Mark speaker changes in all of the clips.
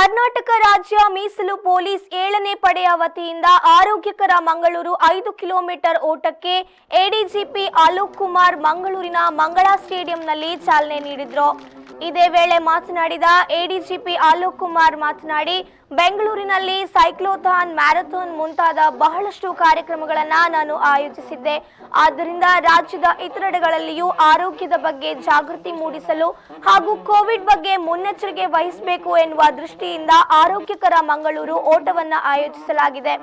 Speaker 1: ಕರ್ನಾಟಕ ರಾಜ್ಯ ಮೀಸಲು ಪೊಲೀಸ್ 7ನೇ ಪಡೆಯ ವತಿಯಿಂದ ಆರೋಗ್ಯಕರ ಮಂಗಳೂರು 5 ಕಿಲೋಮೀಟರ್ ಓಟಕ್ಕೆ ಎಡಿಜಿಪಿ ಅಲೋಕ್ ಕುಮಾರ್ ಮಂಗಳೂರಿನ ಮಂಗಳಾ ಸ್ಟೇಡಿಯಂನಲ್ಲಿ ಚಾಲನೆ ನೀಡಿದರು. ಇದೇ ವೇಳೆ ಮಾತನಾಡಿದ ಎಡಿಜಿಪಿ ಅಲೋಕ್ ಕುಮಾರ್ ಮಾತನಾಡಿ, ಬೆಂಗಳೂರಿನಲ್ಲಿ ಸೈಕ್ಲೋಥಾನ್, ಮ್ಯಾರಥಾನ್ ಮುಂತಾದ ಬಹಳಷ್ಟು ಕಾರ್ಯಕ್ರಮಗಳನ್ನು ನಾನು ಆಯೋಜಿಸಿದ್ದೆ. ಆದ್ದರಿಂದ ರಾಜ್ಯದ ಇತರೆಡೆಗಳಲ್ಲಿಯೂ ಆರೋಗ್ಯದ ಬಗ್ಗೆ ಜಾಗೃತಿ ಮೂಡಿಸಲು ಹಾಗೂ ಕೋವಿಡ್ ಬಗ್ಗೆ ಮುನ್ನೆಚ್ಚರಿಕೆ ವಹಿಸಬೇಕು ಎನ್ನುವ ದೃಷ್ಟಿಯಿಂದ ಆರೋಗ್ಯಕರ ಮಂಗಳೂರು ಓಟವನ್ನು ಆಯೋಜಿಸಲಾಗಿದೆ.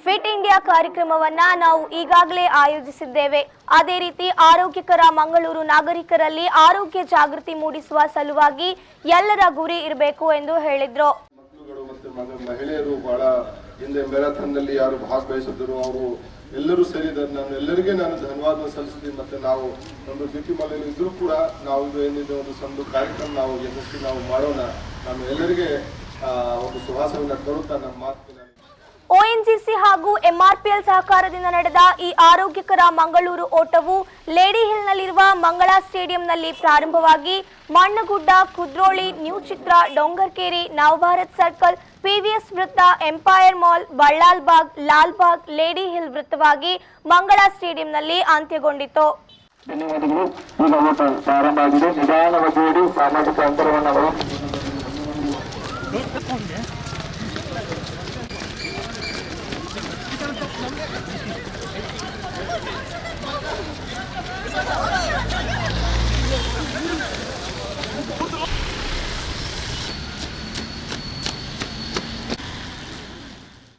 Speaker 1: ಫಿಟ್ ಇಂಡಿಯಾ ಕಾರ್ಯಕ್ರಮವನ್ನ ನಾವು ಈಗಾಗಲೇ ಆಯೋಜಿಸಿದ್ದೇವೆ. ಅದೇ ರೀತಿ ಆರೋಗ್ಯಕರ ಮಂಗಳೂರು ನಾಗರಿಕರಲ್ಲಿ ಆರೋಗ್ಯ ಜಾಗೃತಿ ಮೂಡಿಸುವ ಸಲುವಾಗಿ ಎಲ್ಲರ ಗುರಿ ಇರಬೇಕು ಎಂದು ಹೇಳಿದ್ರು.
Speaker 2: ಮಹಿಳೆಯರು ಬಹಳ ಹಿಂದೆ ಮ್ಯಾರಥಾನ್ ನಲ್ಲಿ ಯಾರು ಭಾಗವಹಿಸಿದ್ರು ಅವರು ಎಲ್ಲರೂ ಸೇರಿದ್ದಾರೆ. ಎಲ್ಲರಿಗೆ ನಾನು ಧನ್ಯವಾದ ಸಲ್ಲಿಸ್ತೀನಿ. ಮತ್ತೆ ನಾವು ಒಂದು ಡ್ಯೂಟಿ ಮನೆಯಲ್ಲಿ ಇದ್ರೂ ಕೂಡ ನಾವು ಏನಿದೆ ಒಂದು ಕಾರ್ಯಕ್ರಮ ನಾವು ಯಶಸ್ವಿ ನಾವು ಮಾಡೋಣ. ನಾನು ಎಲ್ಲರಿಗೆ ಒಂದು ಸುವಾಸವನ್ನ ಕೊಡುತ್ತಾ ನಮ್ಮ ಮಾತು.
Speaker 1: ONGC ಹಾಗೂ MRPL ಸಹಕಾರದಿಂದ ನಡೆದ ಈ ಆರೋಗ್ಯಕರ ಮಂಗಳೂರು ಓಟವು ಲೇಡಿ ಹಿಲ್ನಲ್ಲಿರುವ ಮಂಗಳಾ ಸ್ಟೇಡಿಯಂನಲ್ಲಿ ಪ್ರಾರಂಭವಾಗಿ Mannagudda, Kudroli, new Chitra, Dongarkeri, Navabharat circle, PVS ವೃತ್ತ, empire mall, Ballal Bagh, Lal Bagh, lady hill ವೃತ್ತವಾಗಿ ಮಂಗಳಾ ಸ್ಟೇಡಿಯಂನಲ್ಲಿ ಅಂತ್ಯಗೊಂಡಿತು.
Speaker 3: ಸಾಮಾಜಿಕ ಅಂತರವನ್ನು